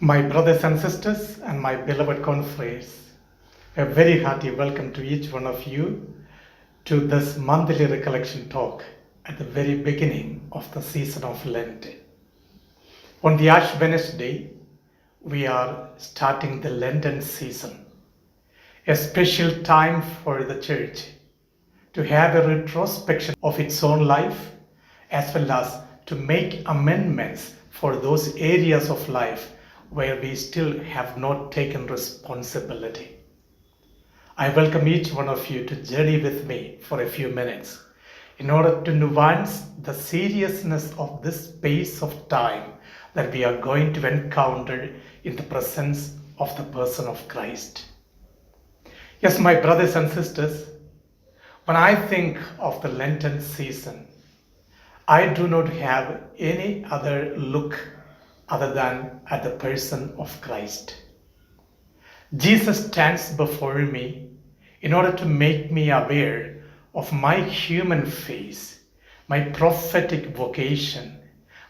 My brothers and sisters and my beloved confreres, a very hearty welcome to each one of you to this monthly recollection talk at the very beginning of the season of Lent. On the Ash Wednesday, we are starting the Lenten season, a special time for the Church to have a retrospection of its own life as well as to make amendments for those areas of life where we still have not taken responsibility. I welcome each one of you to journey with me for a few minutes in order to nuance the seriousness of this space of time that we are going to encounter in the presence of the person of Christ. Yes, my brothers and sisters, when I think of the Lenten season, I do not have any other look other than at the person of Christ. Jesus stands before me in order to make me aware of my human face, my prophetic vocation,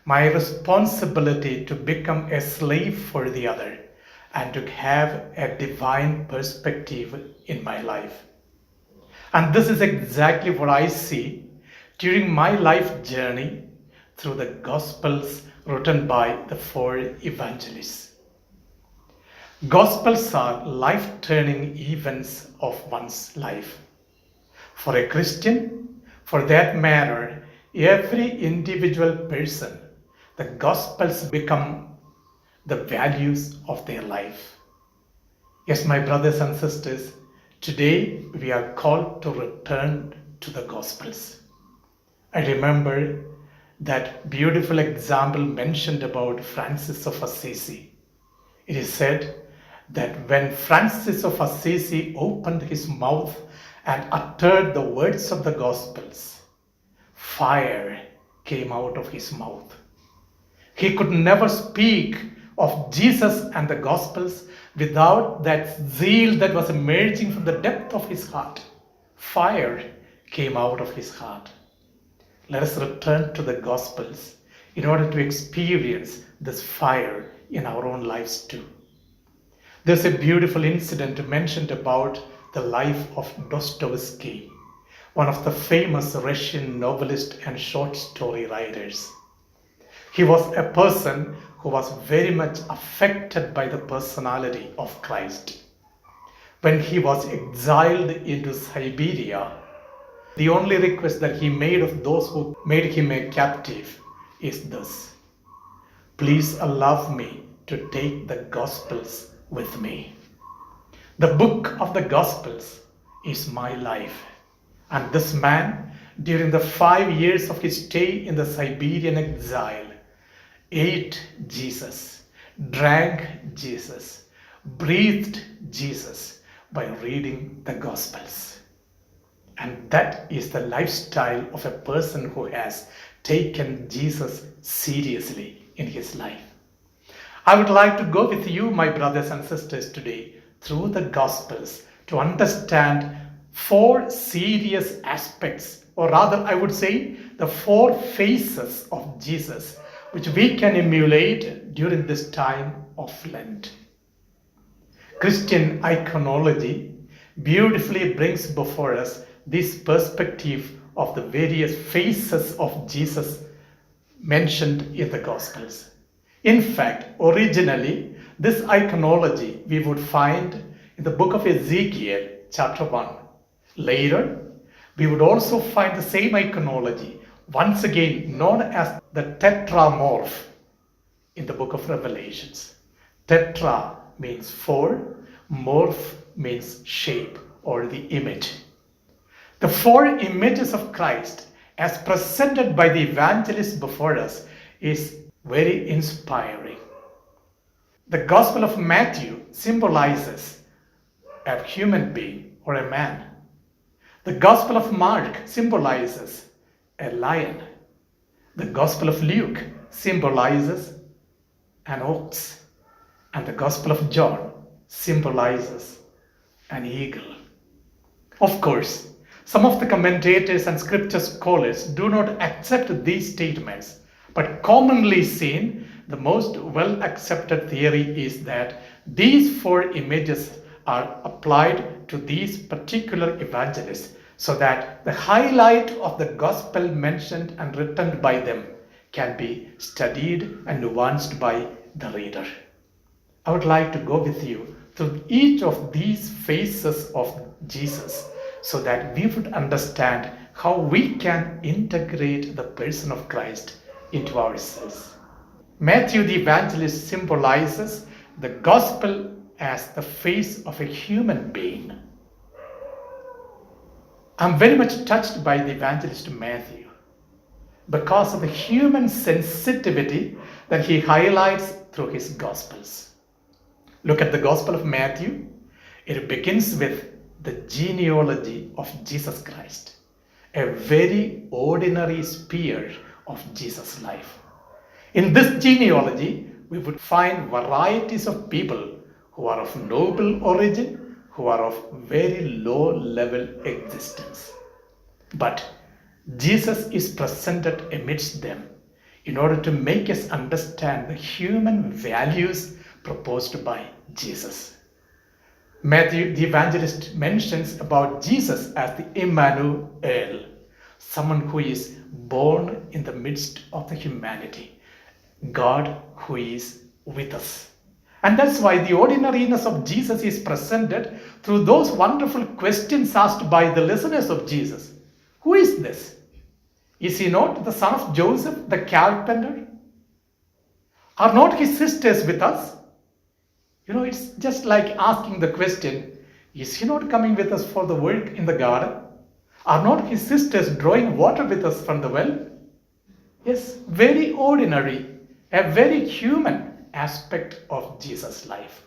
my responsibility to become a slave for the other and to have a divine perspective in my life. And this is exactly what I see during my life journey through the Gospels written by the four evangelists. Gospels are life-turning events of one's life. For a Christian, for that matter, every individual person, the Gospels become the values of their life. Yes, my brothers and sisters, today we are called to return to the Gospels. I remember that beautiful example mentioned about Francis of Assisi. It is said that when Francis of Assisi opened his mouth and uttered the words of the Gospels, fire came out of his mouth. He could never speak of Jesus and the Gospels without that zeal that was emerging from the depth of his heart. Fire came out of his heart. Let us return to the Gospels in order to experience this fire in our own lives too. There's a beautiful incident mentioned about the life of Dostoevsky, one of the famous Russian novelist and short story writers. He was a person who was very much affected by the personality of Christ. When he was exiled into Siberia, the only request that he made of those who made him a captive is this: please allow me to take the Gospels with me. The book of the Gospels is my life. And this man, during the 5 years of his stay in the Siberian exile, ate Jesus, drank Jesus, breathed Jesus by reading the Gospels. And that is the lifestyle of a person who has taken Jesus seriously in his life. I would like to go with you, my brothers and sisters, today through the Gospels to understand 4 serious aspects, or rather I would say the 4 faces of Jesus, which we can emulate during this time of Lent. Christian iconology beautifully brings before us this perspective of the various faces of Jesus mentioned in the Gospels. In fact, originally, this iconology we would find in the book of Ezekiel, chapter 1. Later, we would also find the same iconology, once again known as the tetramorph, in the book of Revelations. Tetra means 4, morph means shape or the image. The 4 images of Christ as presented by the evangelists before us is very inspiring. The Gospel of Matthew symbolizes a human being or a man. The Gospel of Mark symbolizes a lion. The Gospel of Luke symbolizes an ox. And the Gospel of John symbolizes an eagle. Of course, some of the commentators and scripture scholars do not accept these statements, but commonly seen, the most well accepted theory is that these four images are applied to these particular evangelists so that the highlight of the gospel mentioned and written by them can be studied and nuanced by the reader. I would like to go with you through each of these phases of Jesus so that we would understand how we can integrate the person of Christ into ourselves. Matthew the evangelist symbolizes the gospel as the face of a human being. I'm very much touched by the evangelist Matthew because of the human sensitivity that he highlights through his gospels. Look at the Gospel of Matthew. It begins with the genealogy of Jesus Christ, a very ordinary sphere of Jesus' life. In this genealogy, we would find varieties of people who are of noble origin, who are of very low level existence. But Jesus is presented amidst them in order to make us understand the human values proposed by Jesus. Matthew the evangelist mentions about Jesus as the Emmanuel, someone who is born in the midst of the humanity, God who is with us. And that's why the ordinariness of Jesus is presented through those wonderful questions asked by the listeners of Jesus. Who is this? Is he not the son of Joseph, the carpenter? Are not his sisters with us? It's just like asking the question, is he not coming with us for the work in the garden? Are not his sisters drawing water with us from the well? Yes, very ordinary, a very human aspect of Jesus' life.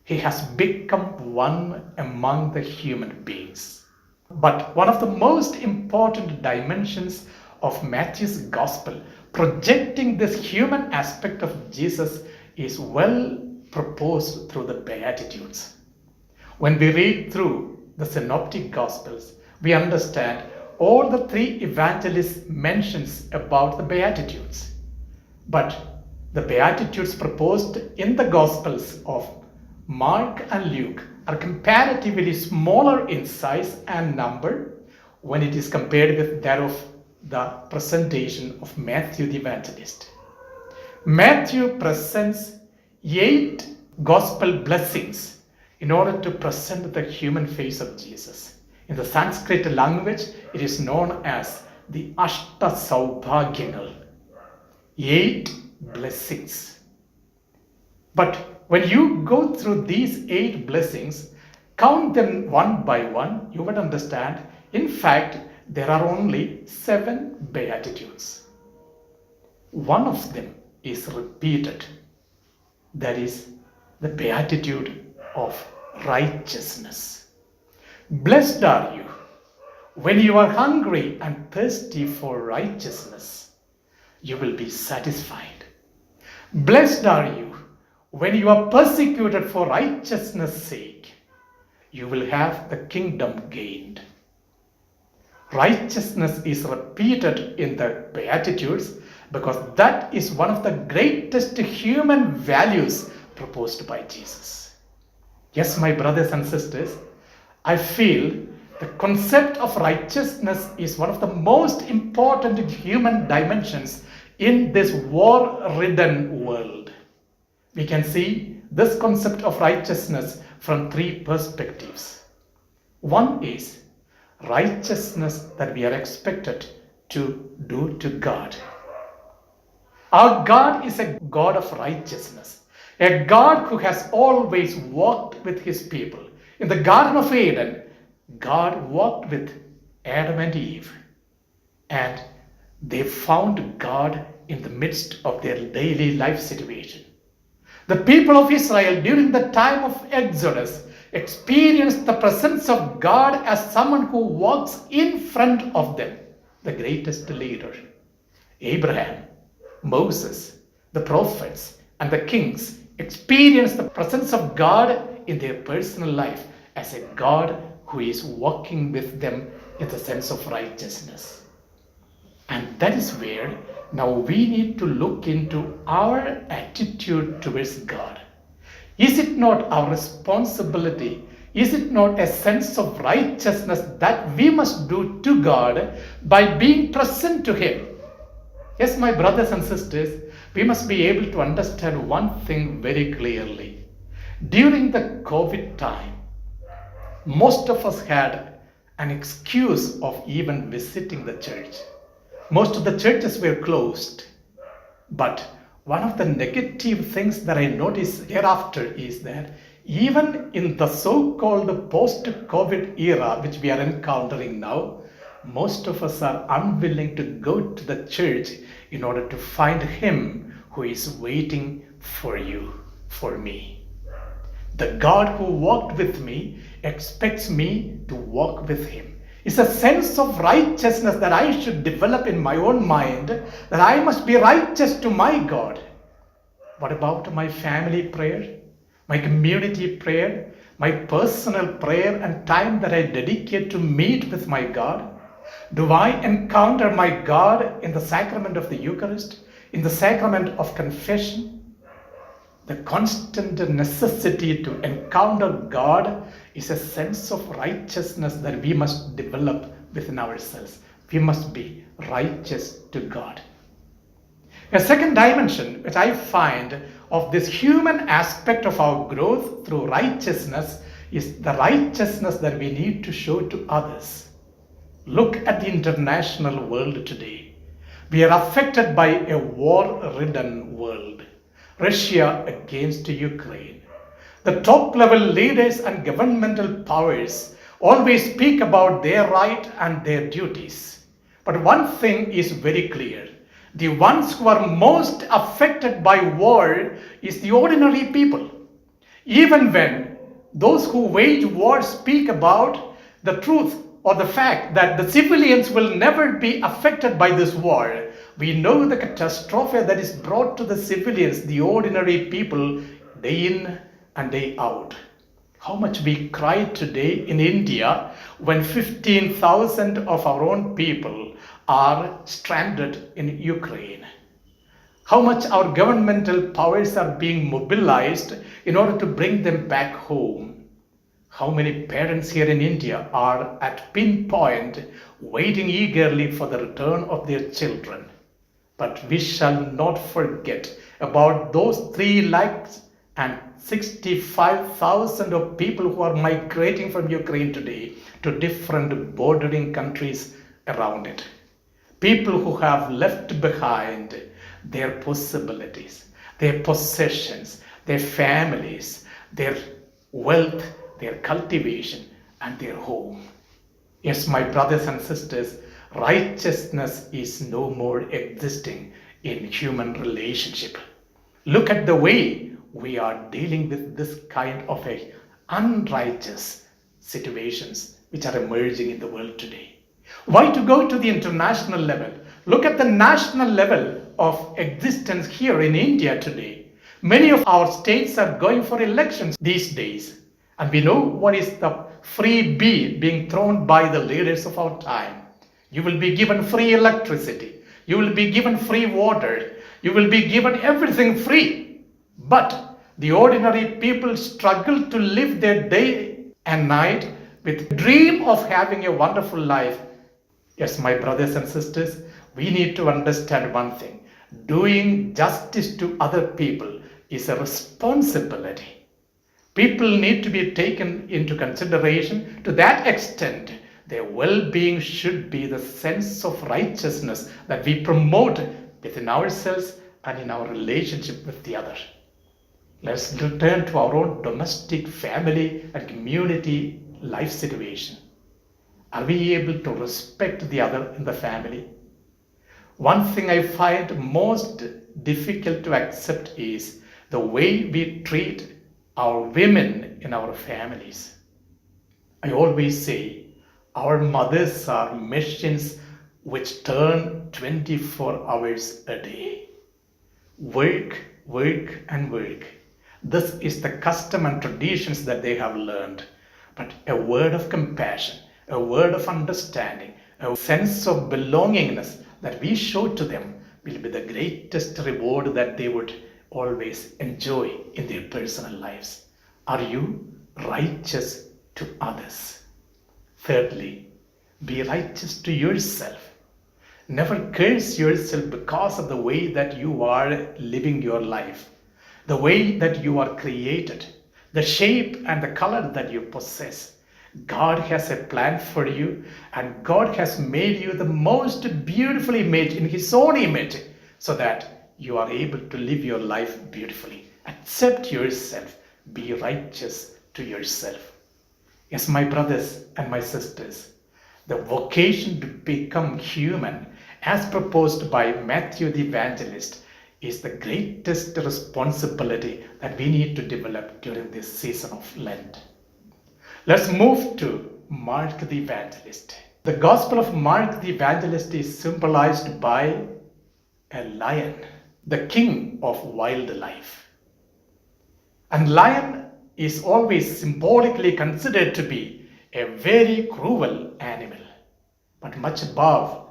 He has become one among the human beings. But one of the most important dimensions of Matthew's gospel, projecting this human aspect of Jesus, is well proposed through the Beatitudes. When we read through the Synoptic Gospels, we understand all the three evangelists mentions about the Beatitudes. But the Beatitudes proposed in the Gospels of Mark and Luke are comparatively smaller in size and number when it is compared with that of the presentation of Matthew the evangelist. Matthew presents 8 gospel blessings in order to present the human face of Jesus. In the Sanskrit language, it is known as the Ashta Saubhagyangal, 8 blessings. But when you go through these 8 blessings, count them one by one, you would understand, in fact, there are only 7 beatitudes. One of them is repeated. That is the beatitude of righteousness. Blessed are you when you are hungry and thirsty for righteousness, you will be satisfied. Blessed are you when you are persecuted for righteousness' sake, you will have the kingdom gained. Righteousness is repeated in the Beatitudes because that is one of the greatest human values proposed by Jesus. Yes, my brothers and sisters, I feel the concept of righteousness is one of the most important human dimensions in this war-ridden world. We can see this concept of righteousness from 3 perspectives. One is righteousness that we are expected to do to God. Our God is a God of righteousness, a God who has always walked with his people. In the Garden of Eden, God walked with Adam and Eve, and they found God in the midst of their daily life situation. The people of Israel during the time of Exodus experienced the presence of God as someone who walks in front of them, the greatest leader. Abraham, Moses, the prophets, and the kings experienced the presence of God in their personal life as a God who is walking with them in the sense of righteousness. And that is where Now we need to look into our attitude towards God. Is it not our responsibility? Is it not a sense of righteousness that we must do to God by being present to Him? Yes, my brothers and sisters, we must be able to understand one thing very clearly. During the COVID time, most of us had an excuse of even visiting the church. Most of the churches were closed. But one of the negative things that I notice hereafter is that even in the so-called post-COVID era, which we are encountering now, most of us are unwilling to go to the church in order to find Him who is waiting for you, for me. The God who walked with me expects me to walk with Him. It's a sense of righteousness that I should develop in my own mind, that I must be righteous to my God. What about my family prayer, my community prayer, my personal prayer and time that I dedicate to meet with my God? Do I encounter my God in the sacrament of the Eucharist, in the sacrament of confession? The constant necessity to encounter God is a sense of righteousness that we must develop within ourselves. We must be righteous to God. A second dimension which I find of this human aspect of our growth through righteousness is the righteousness that we need to show to others. Look at the international world today. We are affected by a war-ridden world. Russia against Ukraine. The top level leaders and governmental powers always speak about their right and their duties. But one thing is very clear. The ones who are most affected by war is the ordinary people. Even when those who wage war speak about the truth or the fact that the civilians will never be affected by this war, we know the catastrophe that is brought to the civilians, the ordinary people, day in and day out. How much we cry today in India when 15,000 of our own people are stranded in Ukraine. How much our governmental powers are being mobilized in order to bring them back home. How many parents here in India are at pinpoint waiting eagerly for the return of their children. But we shall not forget about those 365,000 of people who are migrating from Ukraine today to different bordering countries around it. People who have left behind their possibilities, their possessions, their families, their wealth, their cultivation, and their home. Yes, my brothers and sisters, righteousness is no more existing in human relationship. Look at the way we are dealing with this kind of a unrighteous situations which are emerging in the world today. Why to go to the international level? Look at the national level of existence here in India today. Many of our states are going for elections these days. And we know what is the freebie being thrown by the leaders of our time. You will be given free electricity. You will be given free water. You will be given everything free. But the ordinary people struggle to live their day and night with the dream of having a wonderful life. Yes, my brothers and sisters, we need to understand one thing. Doing justice to other people is a responsibility. People need to be taken into consideration. To that extent, their well-being should be the sense of righteousness that we promote within ourselves and in our relationship with the other. Let's return to our own domestic, family, and community life situation. Are we able to respect the other in the family? One thing I find most difficult to accept is the way we treat our women in our families. I always say our mothers are machines which turn 24 hours a day. Work, work, and work. This is the custom and traditions that they have learned. But a word of compassion, a word of understanding, a sense of belongingness that we show to them will be the greatest reward that they would always enjoy in their personal lives. Are you righteous to others? Thirdly, be righteous to yourself. Never curse yourself because of the way that you are living your life, the way that you are created, the shape and the color that you possess. God has a plan for you, and God has made you the most beautiful image in His own image, so that you are able to live your life beautifully. Accept yourself. Be righteous to yourself. Yes, my brothers and my sisters, the vocation to become human, as proposed by Matthew the Evangelist, is the greatest responsibility that we need to develop during this season of Lent. Let's move to Mark the Evangelist. The Gospel of Mark the Evangelist is symbolized by a lion, the king of wildlife. And lion is always symbolically considered to be a very cruel animal. But much above,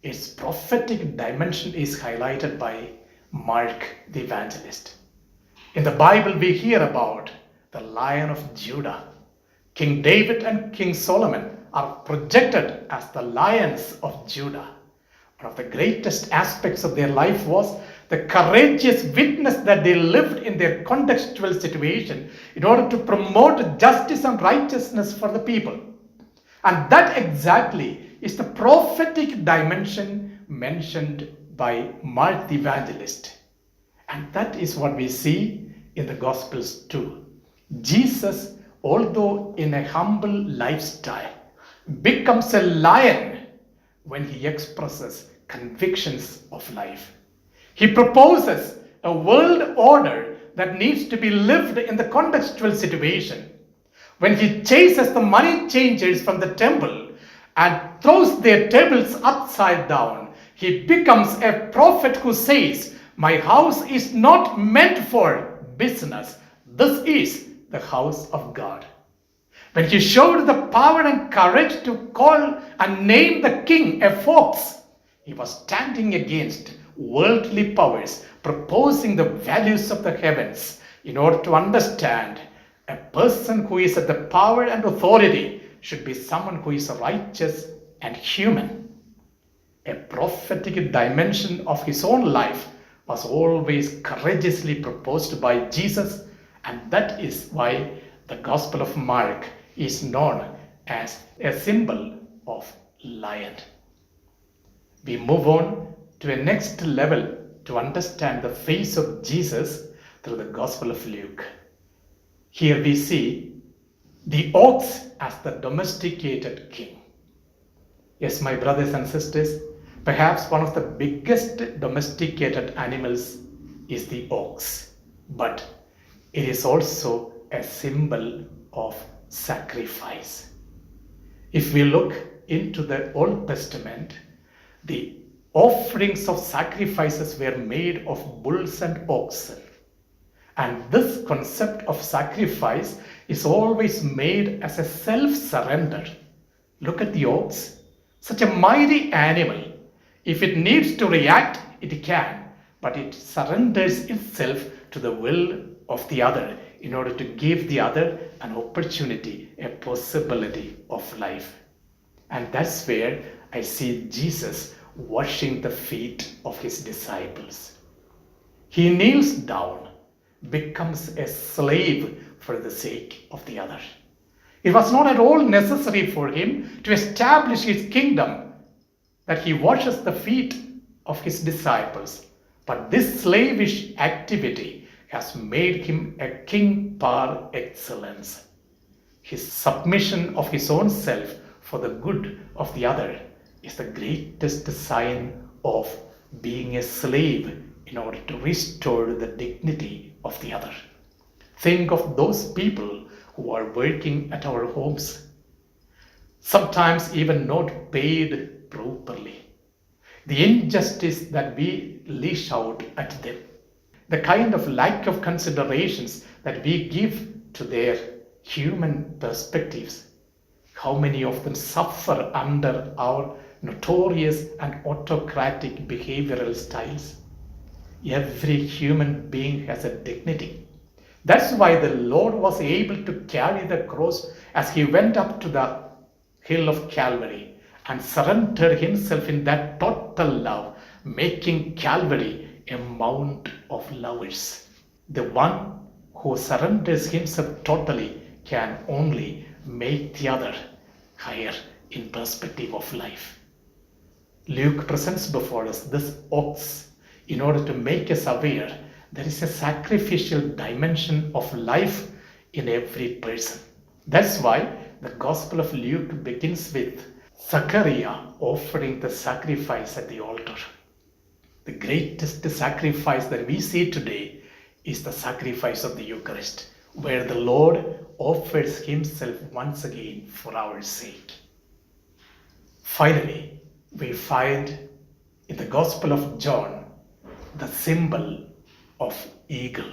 its prophetic dimension is highlighted by Mark the Evangelist. In the Bible, we hear about the Lion of Judah. King David and King Solomon are projected as the lions of Judah. One of the greatest aspects of their life was the courageous witness that they lived in their contextual situation in order to promote justice and righteousness for the people. And that exactly is the prophetic dimension mentioned by Mark the Evangelist. And that is what we see in the Gospels too. Jesus, although in a humble lifestyle, becomes a lion when he expresses convictions of life. He proposes a world order that needs to be lived in the contextual situation. When he chases the money changers from the temple and throws their tables upside down, he becomes a prophet who says, "My house is not meant for business. This is the house of God." When he showed the power and courage to call and name the king a fox, he was standing against worldly powers, proposing the values of the heavens in order to understand a person who is at the power and authority should be someone who is righteous and human. A prophetic dimension of his own life was always courageously proposed by Jesus, and that is why the Gospel of Mark is known as a symbol of lion. We move on to a next level to understand the face of Jesus through the Gospel of Luke. Here we see the ox as the domesticated king. Yes, my brothers and sisters, perhaps one of the biggest domesticated animals is the ox, but it is also a symbol of sacrifice. If we look into the Old Testament, the offerings of sacrifices were made of bulls and oxen. And this concept of sacrifice is always made as a self-surrender. Look at the ox, such a mighty animal. If it needs to react, it can, but it surrenders itself to the will of the other in order to give the other an opportunity, a possibility of life. And that's where I see Jesus washing the feet of his disciples. He kneels down, becomes a slave for the sake of the other. It was not at all necessary for him to establish his kingdom that he washes the feet of his disciples, but this slavish activity has made him a king par excellence. His submission of his own self for the good of the other is the greatest sign of being a slave in order to restore the dignity of the other. Think of those people who are working at our homes, sometimes even not paid properly. The injustice that we lash out at them, the kind of lack of considerations that we give to their human perspectives. How many of them suffer under our notorious and autocratic behavioral styles. Every human being has a dignity. That's why the Lord was able to carry the cross as he went up to the hill of Calvary and surrendered himself in that total love, making Calvary a mount of lovers. The one who surrenders himself totally can only make the other higher in perspective of life. Luke presents before us this ox in order to make us aware there is a sacrificial dimension of life in every person. That's why the Gospel of Luke begins with Zachariah offering the sacrifice at the altar. The greatest sacrifice that we see today is the sacrifice of the Eucharist, where the Lord offers himself once again for our sake. Finally, we find in the Gospel of John the symbol of eagle.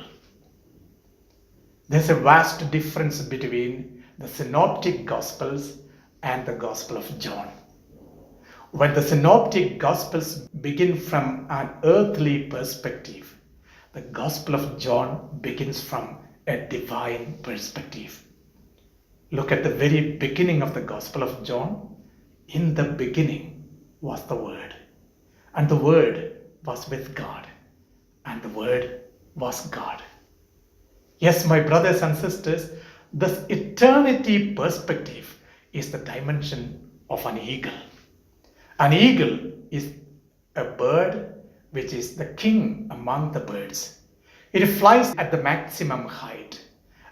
There's a vast difference between the synoptic Gospels and the Gospel of John. When the synoptic Gospels begin from an earthly perspective, the Gospel of John begins from a divine perspective. Look at the very beginning of the Gospel of John. In the beginning was the Word, and the Word was with God, and the Word was God. Yes, my brothers and sisters, this eternity perspective is the dimension of an eagle. An eagle is a bird which is the king among the birds. It flies at the maximum height,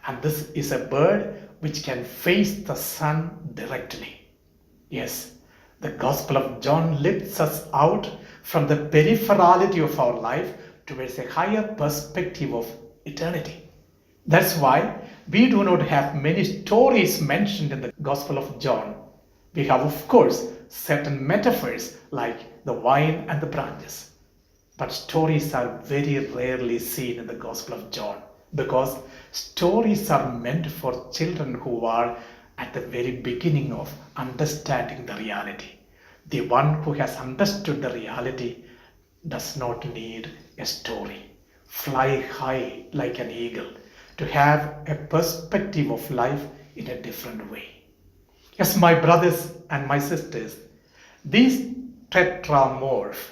and this is a bird which can face the sun directly. Yes, the Gospel of John lifts us out from the peripherality of our life towards a higher perspective of eternity. That's why we do not have many stories mentioned in the Gospel of John. We have, of course, certain metaphors like the vine and the branches. But stories are very rarely seen in the Gospel of John, because stories are meant for children who are at the very beginning of understanding the reality. The one who has understood the reality does not need a story. Fly high like an eagle to have a perspective of life in a different way. Yes, my brothers and my sisters, these tetramorph,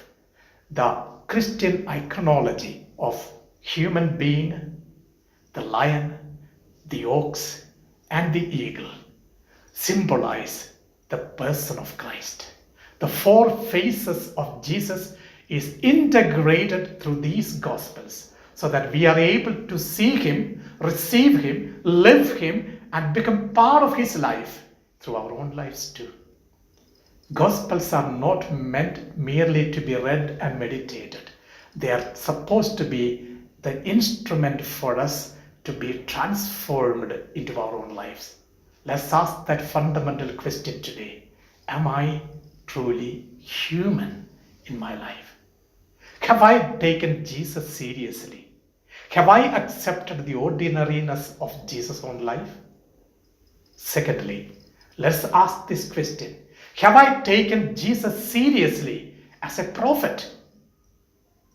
the Christian iconology of human being, the lion, the ox, and the eagle, symbolize the person of Christ. The four faces of Jesus is integrated through these Gospels so that we are able to see him, receive him, live him, and become part of his life through our own lives too. Gospels are not meant merely to be read and meditated. They are supposed to be the instrument for us to be transformed into our own lives. Let's ask that fundamental question today. Am I truly human in my life? Have I taken Jesus seriously? Have I accepted the ordinariness of Jesus' own life? Secondly, let's ask this question. Have I taken Jesus seriously as a prophet?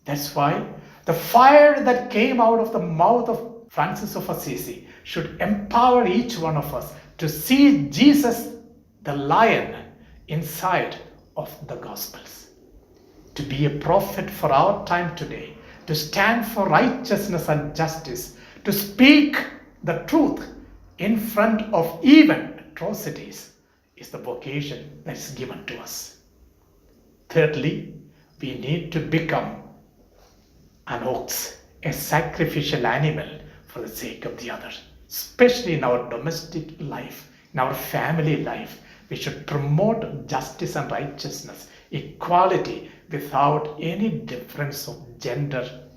That's why the fire that came out of the mouth of Francis of Assisi should empower each one of us to see Jesus, the lion, inside of the Gospels. To be a prophet for our time today, to stand for righteousness and justice, to speak the truth in front of even atrocities, is the vocation that is given to us. Thirdly, we need to become an ox, a sacrificial animal for the sake of the other. Especially in our domestic life, in our family life, we should promote justice and righteousness, equality without any difference of gender.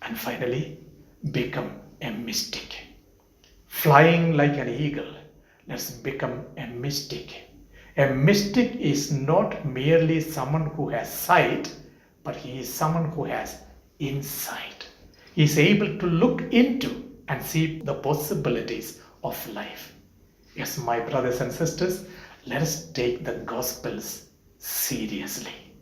And finally, become a mystic. Flying like an eagle, let's become a mystic. A mystic is not merely someone who has sight, but he is someone who has insight. He is able to look into and see the possibilities of life. Yes, my brothers and sisters, let us take the Gospels seriously.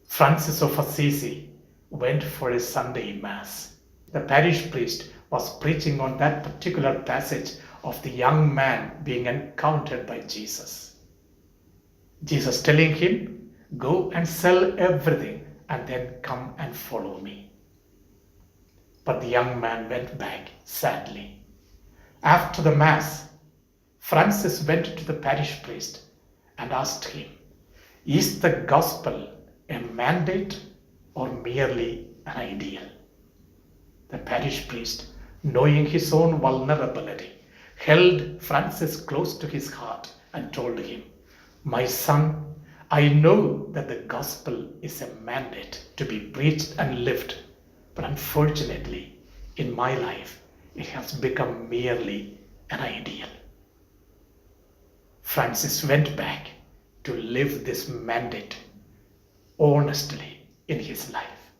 Francis of Assisi went for a Sunday Mass. The parish priest was preaching on that particular passage of the young man being encountered by Jesus. Jesus telling him, "Go and sell everything and then come and follow me." But the young man went back sadly. After the Mass, Francis went to the parish priest and asked him, "Is the gospel a mandate or merely an ideal?" The parish priest, knowing his own vulnerability, held Francis close to his heart and told him, "My son, I know that the gospel is a mandate to be preached and lived, but unfortunately, in my life, it has become merely an ideal." Francis went back to live this mandate honestly in his life.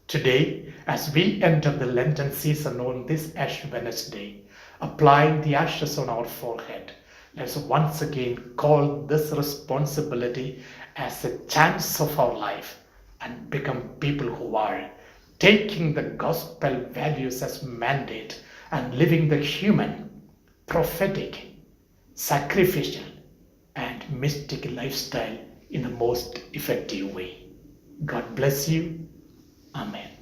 Today, as we enter the Lenten season on this Ash Wednesday, applying the ashes on our forehead, let's once again call this responsibility as a chance of our life and become people who are taking the gospel values as mandate and living the human, prophetic, sacrificial, and mystic lifestyle in the most effective way. God bless you. Amen.